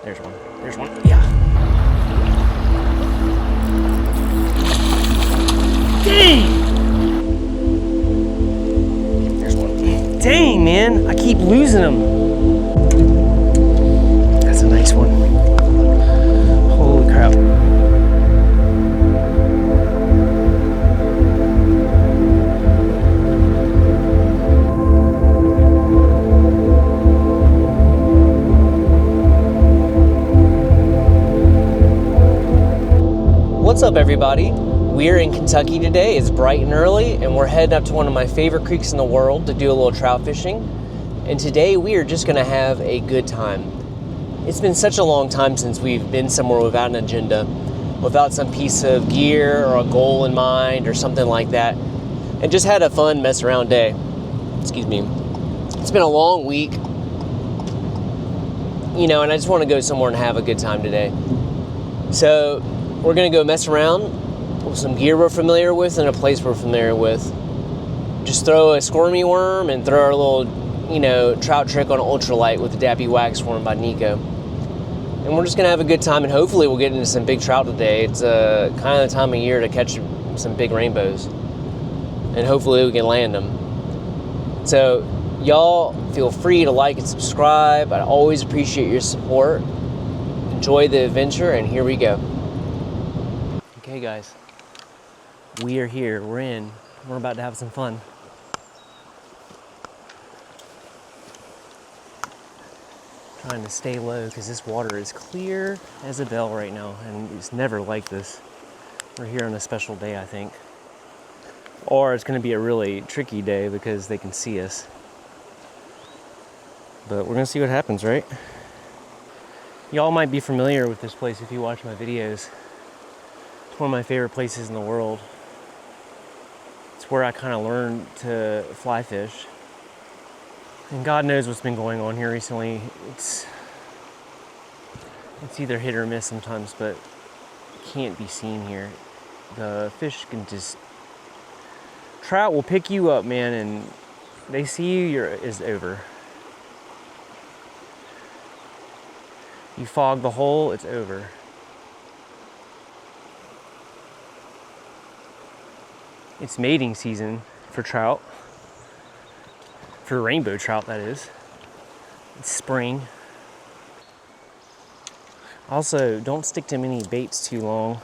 There's one. There's one. Yeah. Dang! There's one. Dang, man. I keep losing them. That's a nice one. Holy crap. What's up, everybody? We're in Kentucky today. It's bright and early, and we're heading up to one of my favorite creeks in the world to do a little trout fishing. And today we are just gonna have a good time. It's been such a long time since we've been somewhere without an agenda, without some piece of gear or a goal in mind or something like that, and just had a fun mess around day. Excuse me. It's been a long week, you know, and I just want to go somewhere and have a good time today. So we're gonna go mess around with some gear we're familiar with and a place we're familiar with. Just throw a squirmy worm and throw our little, you know, trout trick on ultralight with the Dappy Wax Worm by Nikko. And we're just gonna have a good time, and hopefully we'll get into some big trout today. It's kind of the time of year to catch some big rainbows, and hopefully we can land them. So y'all feel free to like and subscribe. I always appreciate your support. Enjoy the adventure, and here we go. Okay guys, we are here, we're in, we're about to have some fun. Trying to stay low because this water is clear as a bell right now, and it's never like this. We're here on a special day, I think. Or it's gonna be a really tricky day because they can see us. But we're gonna see what happens, right? Y'all might be familiar with this place if you watch my videos. One of my favorite places in the world. It's where I kind of learned to fly fish. And God knows what's been going on here recently. It's either hit or miss sometimes, but it can't be seen here. The fish can just... Trout will pick you up, man, and they see you, it's over. You fog the hole, it's over. It's mating season for trout, for rainbow trout, that is. It's spring. Also, don't stick to many baits too long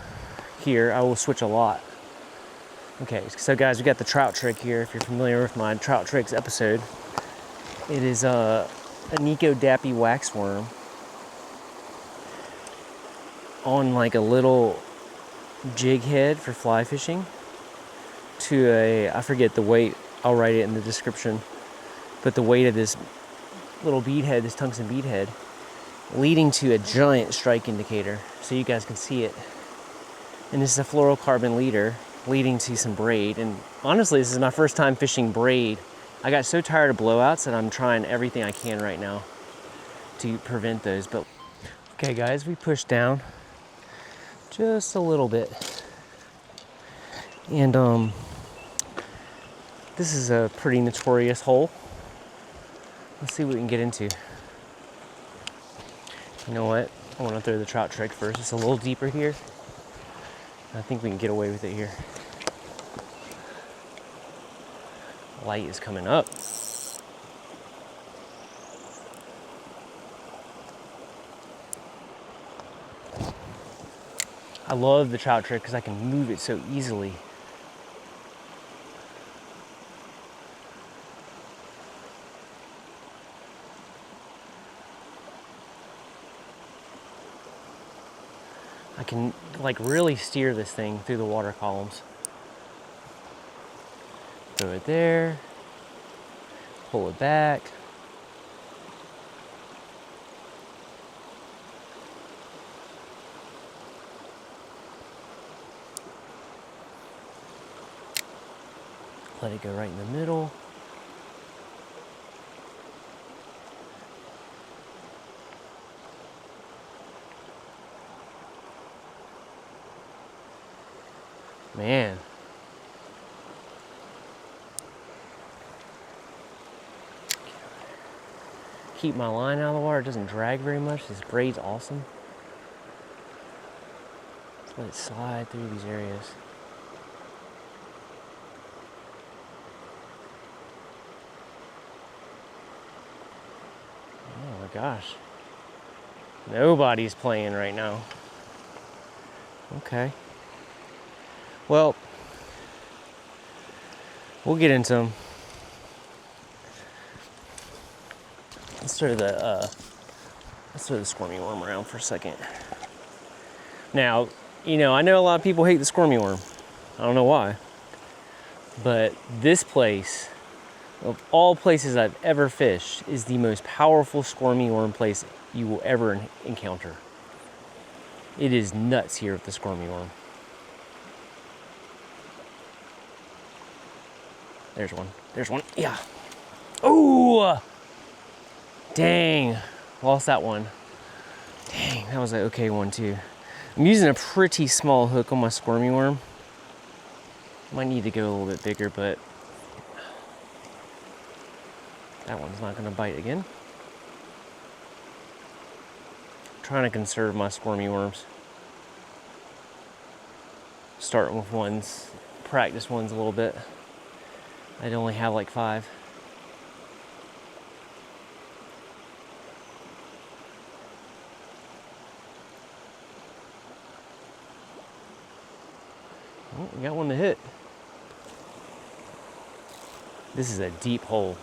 here. I will switch a lot. Okay, so guys, we got the trout trick here. If you're familiar with my trout tricks episode, it is a Nikko Dappy Wax Worm on like a little jig head for fly fishing. To a, I forget the weight, I'll write it in the description, but the weight of this little bead head, this tungsten bead head, leading to a giant strike indicator, so you guys can see it. And this is a fluorocarbon leader leading to some braid, and honestly this is my first time fishing braid. I got so tired of blowouts that I'm trying everything I can right now to prevent those. But okay guys, we pushed down just a little bit, and this is a pretty notorious hole. Let's see what we can get into. You know what? I want to throw the trout trick first. It's a little deeper here. I think we can get away with it here. Light is coming up. I love the trout trick because I can move it so easily. I can like really steer this thing through the water columns. Throw it there, pull it back. Let it go right in the middle. Man. keep my line out of the water. It doesn't drag very much. This braid's awesome. Just let it slide through these areas. Oh my gosh. Nobody's playing right now. Okay. Well, we'll get into them. Let's throw the squirmy worm around for a second. Now, you know, I know a lot of people hate the squirmy worm. I don't know why. But this place, of all places I've ever fished, is the most powerful squirmy worm place you will ever encounter. It is nuts here with the squirmy worm. There's one. There's one. Yeah. Oh! Dang. Lost that one. Dang, that was an okay one too. I'm using a pretty small hook on my squirmy worm. Might need to go a little bit bigger, but that one's not gonna bite again. I'm trying to conserve my squirmy worms. Starting with ones, practice ones a little bit. I'd only have like 5. Oh, we got one to hit. This is a deep hole.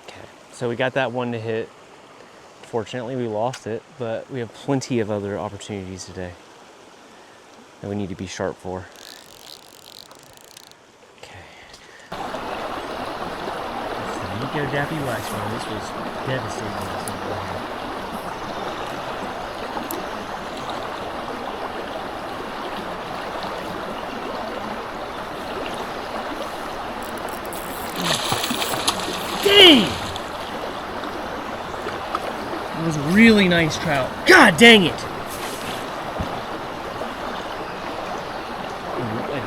Okay, so we got that one to hit. Fortunately, we lost it, but we have plenty of other opportunities today that we need to be sharp for. Okay. Nikko Dappy Wax Worm. This was devastating last night. Dang! It was a really nice trout. God dang it!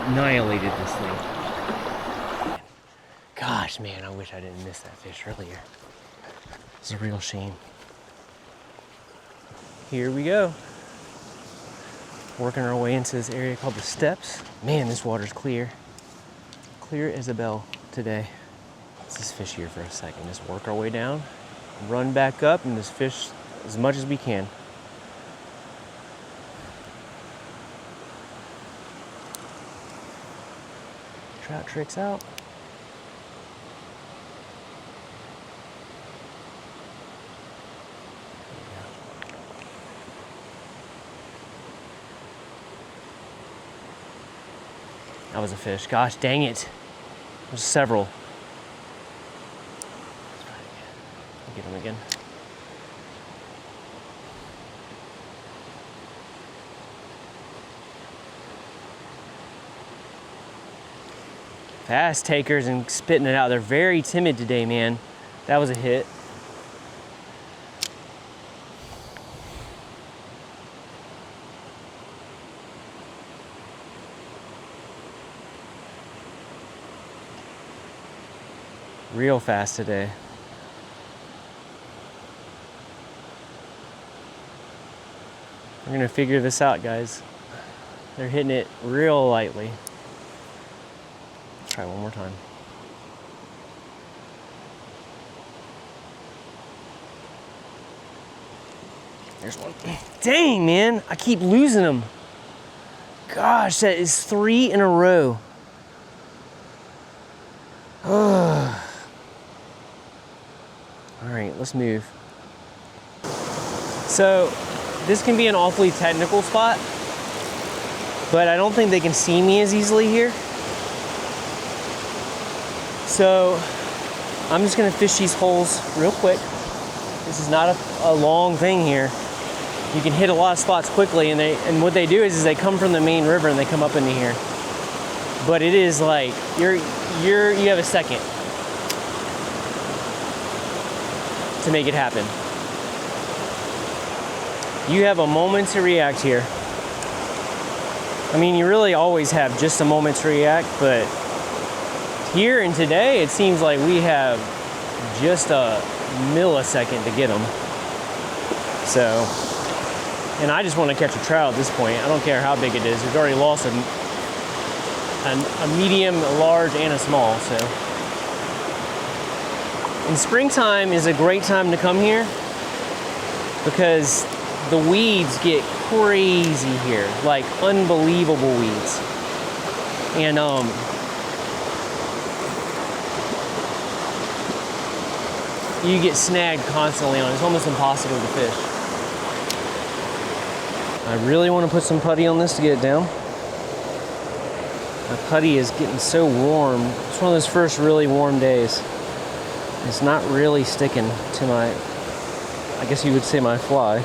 Annihilated this thing. Gosh, man, I wish I didn't miss that fish earlier. It's a real shame. Here we go. Working our way into this area called the Steps. Man, this water's clear. Clear as a bell today. Let's just fish here for a second. Just work our way down, run back up, and just fish as much as we can. Trout tricks out. That was a fish. Gosh dang it. There's several. Let's try it again. I'll get him again. Fast takers and spitting it out. They're very timid today, man. That was a hit. Real fast today. We're gonna figure this out, guys. They're hitting it real lightly. Let's try one more time. There's one. Dang, man, I keep losing them. Gosh, that is 3 in a row. All right, let's move. So, this can be an awfully technical spot, but I don't think they can see me as easily here. So, I'm just gonna fish these holes real quick. This is not a long thing here. You can hit a lot of spots quickly, and what they do is they come from the main river and they come up into here. But it is like, you have a second to make it happen. You have a moment to react here. I mean, you really always have just a moment to react, but here and today, it seems like we have just a millisecond to get them. So, and I just want to catch a trout at this point. I don't care how big it is. We've already lost a medium, a large, and a small. So, and springtime is a great time to come here because the weeds get crazy here, like unbelievable weeds. And you get snagged constantly on it. It's almost impossible to fish. I really want to put some putty on this to get it down. My putty is getting so warm. It's one of those first really warm days. It's not really sticking to my, I guess you would say, my fly.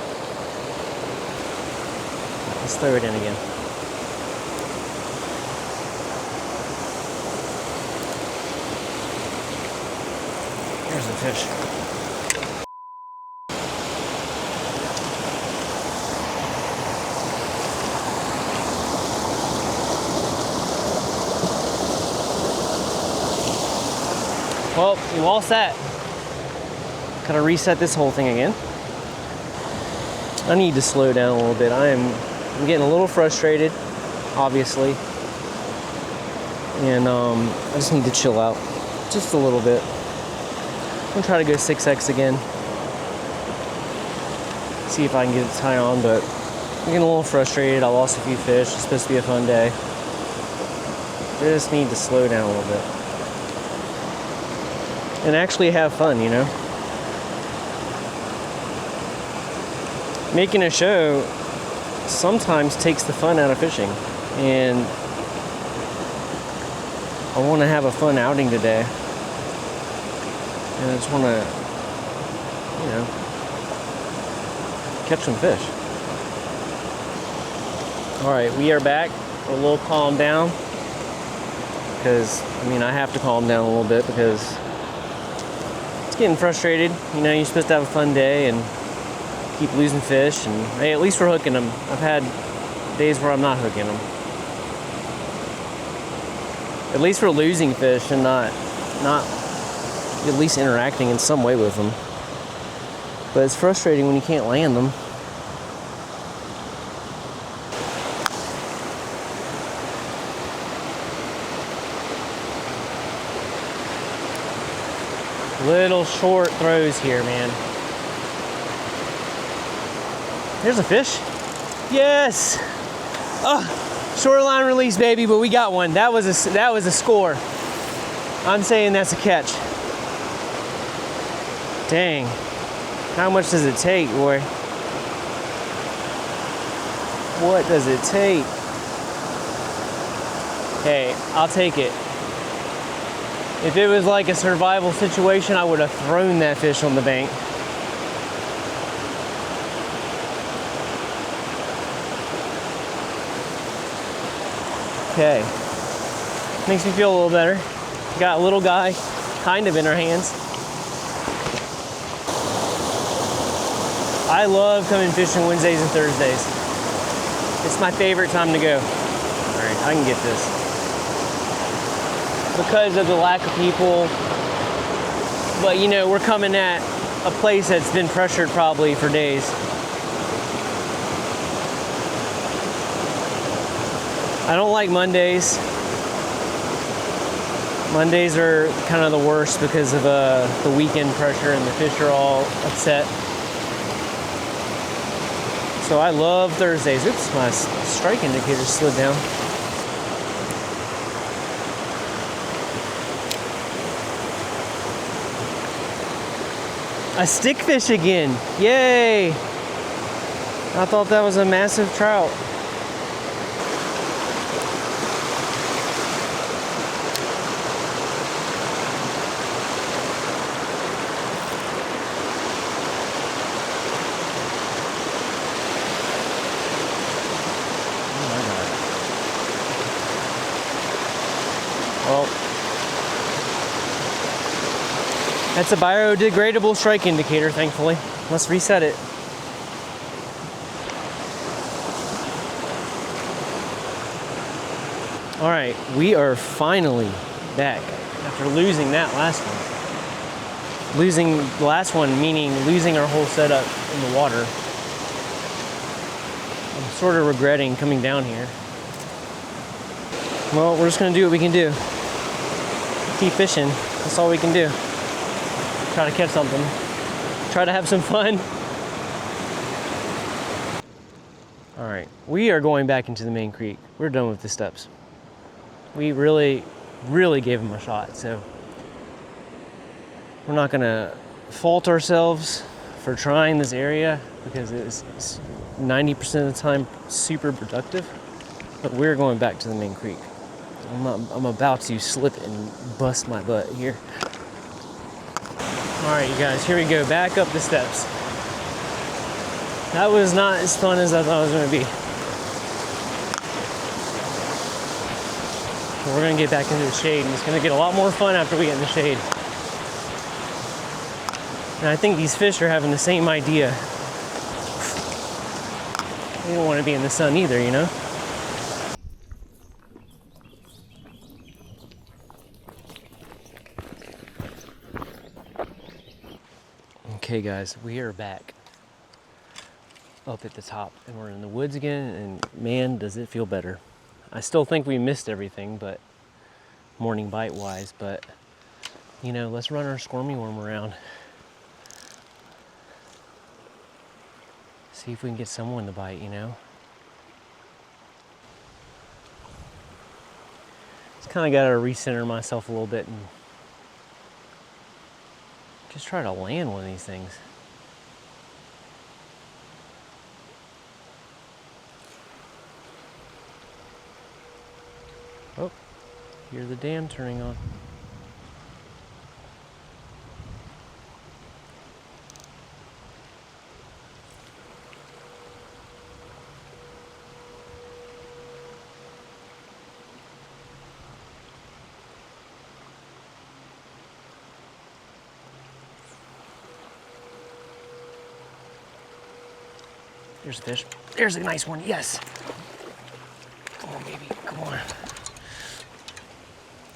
Let's throw it in again. Here's the fish. Well, we lost that. Gotta reset this whole thing again. I need to slow down a little bit. I'm getting a little frustrated, obviously. And I just need to chill out just a little bit. I'm gonna try to go 6X again. See if I can get it tie on, but I'm getting a little frustrated. I lost a few fish. It's supposed to be a fun day. Just need to slow down a little bit. And actually have fun, you know? Making a show sometimes takes the fun out of fishing. And I want to have a fun outing today. And I just want to, you know, catch some fish. All right, we are back. We're a little calmed down. Because, I mean, I have to calm down a little bit because it's getting frustrated. You know, you're supposed to have a fun day and keep losing fish. And hey, at least we're hooking them. I've had days where I'm not hooking them. At least we're losing fish and not at least interacting in some way with them. But it's frustrating when you can't land them. Little short throws here, man. There's a fish. Yes. Oh, shoreline release, baby, but we got one. That was a score. I'm saying that's a catch. Dang. How much does it take, boy? What does it take? Hey, I'll take it. If it was like a survival situation, I would have thrown that fish on the bank. Okay. Makes me feel a little better. Got a little guy kind of in our hands. I love coming fishing Wednesdays and Thursdays. It's my favorite time to go. All right, I can get this. Because of the lack of people. But you know, we're coming at a place that's been pressured probably for days. I don't like Mondays. Mondays are kind of the worst because of the weekend pressure and the fish are all upset. So I love Thursdays. Oops, my strike indicator slid down. A stickfish again. Yay! I thought that was a massive trout. Well, that's a biodegradable strike indicator, thankfully. Let's reset it. All right, we are finally back after losing that last one. Losing the last one, meaning losing our whole setup in the water. I'm sort of regretting coming down here. Well, we're just gonna do what we can do. Keep fishing, that's all we can do. Try to catch something. Try to have some fun. All right, we are going back into the main creek. We're done with the steps. We really gave them a shot, so we're not gonna fault ourselves for trying this area because it's 90% of the time super productive, but we're going back to the main creek. I'm about to slip and bust my butt here. All right, you guys, here we go, back up the steps. That was not as fun as I thought it was gonna be. We're gonna get back into the shade, and it's gonna get a lot more fun after we get in the shade. And I think these fish are having the same idea. They don't want to be in the sun either, you know? Okay guys, we are back up at the top and we're in the woods again, and man, does it feel better. I still think we missed everything, but morning bite wise, but you know, let's run our squirmy worm around. See if we can get someone to bite, you know? Just kind of got to recenter myself a little bit and just try to land one of these things. Oh, hear the dam turning on. There's a fish. There's a nice one, yes. Come on, baby, come on.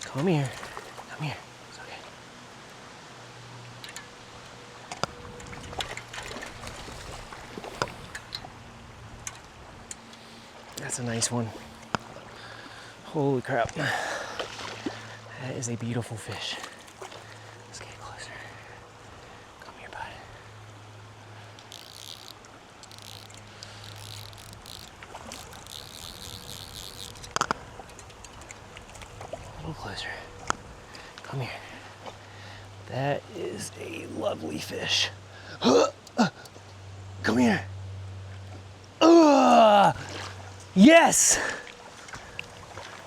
Come here, come here, it's okay. That's a nice one. Holy crap. That is a beautiful fish. Let's get closer. Come here, bud. A little closer. Come here. That is a lovely fish. Come here. Yes!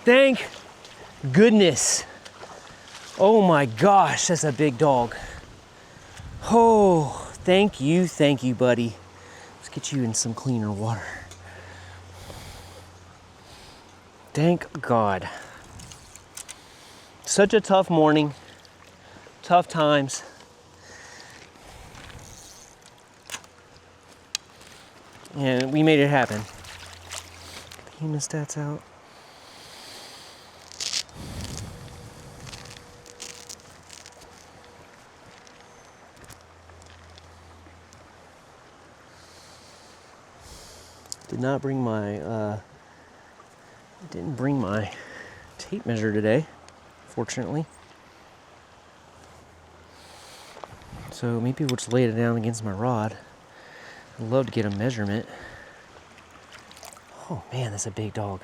Thank goodness. Oh my gosh, that's a big dog. Oh, thank you, buddy. Let's get you in some cleaner water. Thank God. Such a tough morning, tough times. And we made it happen. Get the hemostats out. Didn't bring my tape measure today, fortunately. So maybe we'll just lay it down against my rod. I'd love to get a measurement. Oh man, that's a big dog.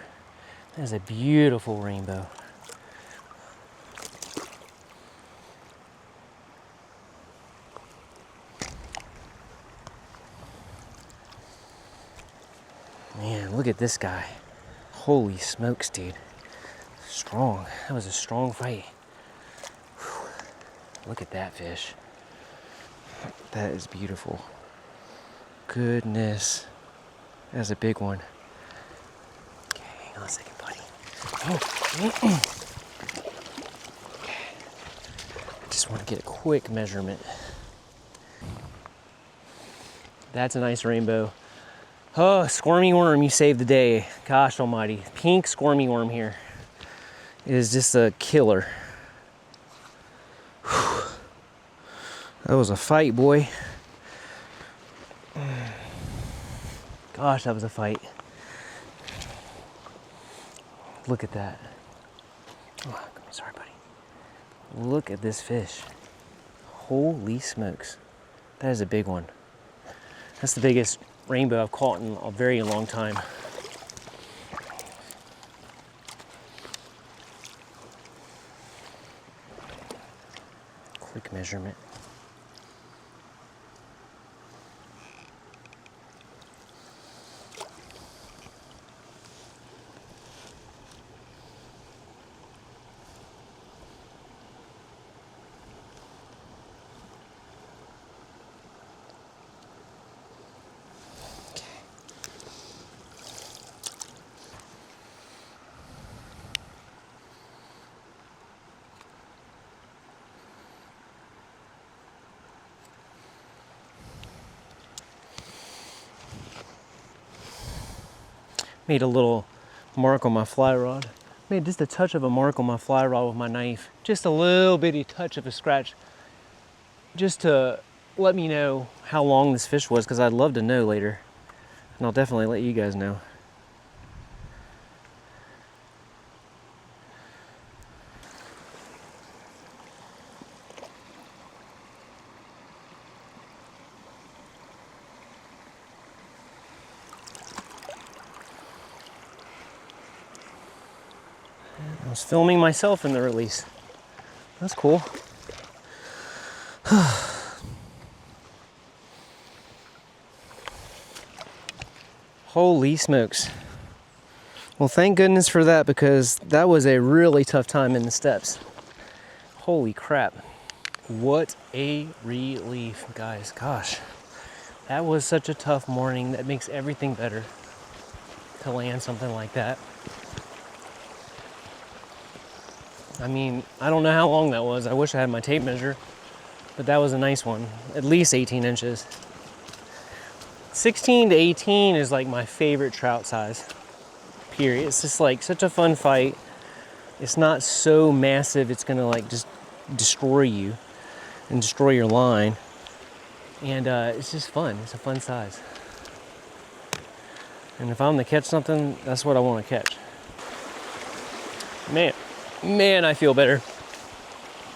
That is a beautiful rainbow. Man, look at this guy. Holy smokes, dude. Strong. That was a strong fight. Whew. Look at that fish. That is beautiful. Goodness. That's a big one. Okay, hang on a second, buddy. Oh. Okay. I just want to get a quick measurement. That's a nice rainbow. Oh, squirmy worm, you saved the day. Gosh almighty. Pink squirmy worm here. It is just a killer. Whew. That was a fight, boy. Gosh, that was a fight. Look at that. Oh, sorry, buddy. Look at this fish. Holy smokes. That is a big one. That's the biggest rainbow I've caught in a very long time. Quick measurement. Made a little mark on my fly rod. Made just a touch of a mark on my fly rod with my knife. Just a little bitty touch of a scratch. Just to let me know how long this fish was, because I'd love to know later. And I'll definitely let you guys know. I was filming myself in the release. That's cool. Holy smokes. Well, thank goodness for that, because that was a really tough time in the steps. Holy crap. What a relief, guys. Gosh, that was such a tough morning. That makes everything better to land something like that. I mean, I don't know how long that was. I wish I had my tape measure, but that was a nice one. At least 18 inches. 16 to 18 is like my favorite trout size, period. It's just like such a fun fight. It's not so massive it's gonna like just destroy you and destroy your line. And it's just fun. It's a fun size. And if I'm to catch something, that's what I want to catch. Man, I feel better.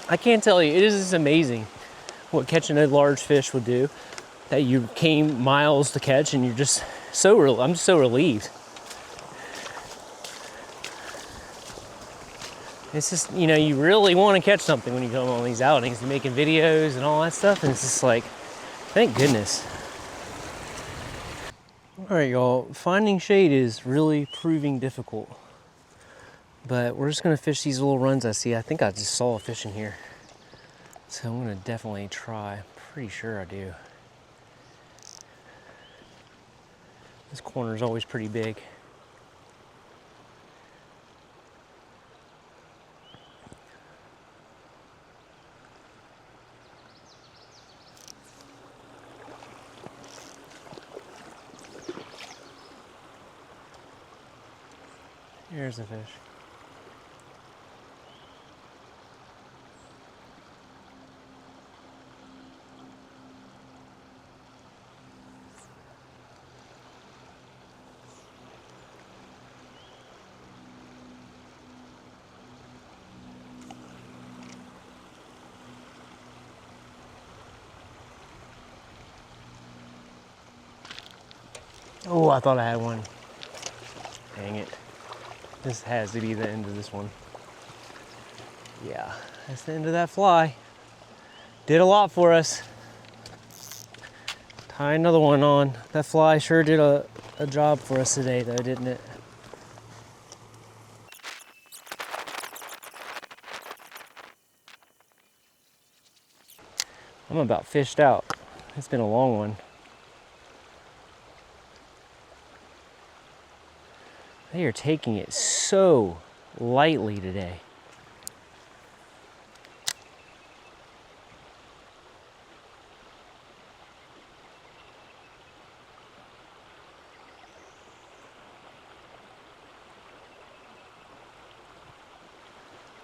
I can't tell you, it is just amazing what catching a large fish would do, that you came miles to catch, and you're just I'm just so relieved. It's just, you know, you really want to catch something when you go on these outings, and making videos and all that stuff, and it's just like, thank goodness. All right, y'all, finding shade is really proving difficult. But we're just gonna fish these little runs I see. I think I just saw a fish in here. So I'm gonna definitely try. Pretty sure I do. This corner is always pretty big. Here's the fish. Oh, I thought I had one. Dang it. This has to be the end of this one. Yeah, that's the end of that fly. Did a lot for us. Tie another one on. That fly sure did a job for us today though, didn't it? I'm about fished out. It's been a long one. They are taking it so lightly today.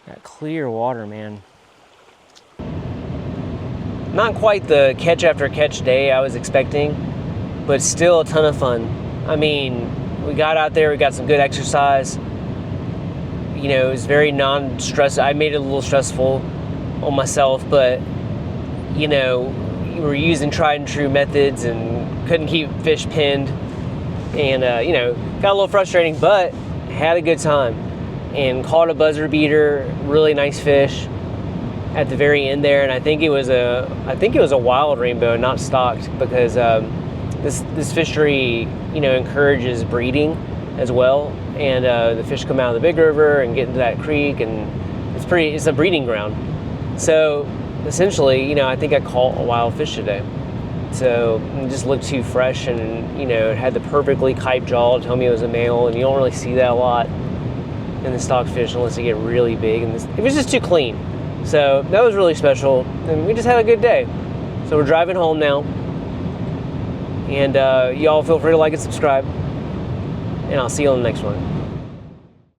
That clear water, man. Not quite the catch after catch day I was expecting, but still a ton of fun. I mean, we got out there, we got some good exercise. You know, it was very non-stress. I made it a little stressful on myself, but, you know, we were using tried and true methods and couldn't keep fish pinned. And, you know, got a little frustrating, but had a good time. And caught a buzzer beater, really nice fish at the very end there. And I think it was a wild rainbow, not stocked, because this fishery, you know, encourages breeding as well. And the fish come out of the big river and get into that creek, and it's a breeding ground. So essentially, you know, I think I caught a wild fish today. So it just looked too fresh, and, you know, it had the perfectly kiped jaw to tell me it was a male, and you don't really see that a lot in the stocked fish unless they get really big. And it was just too clean. So that was really special, and we just had a good day. So we're driving home now, and y'all feel free to like and subscribe, and I'll see you on the next one.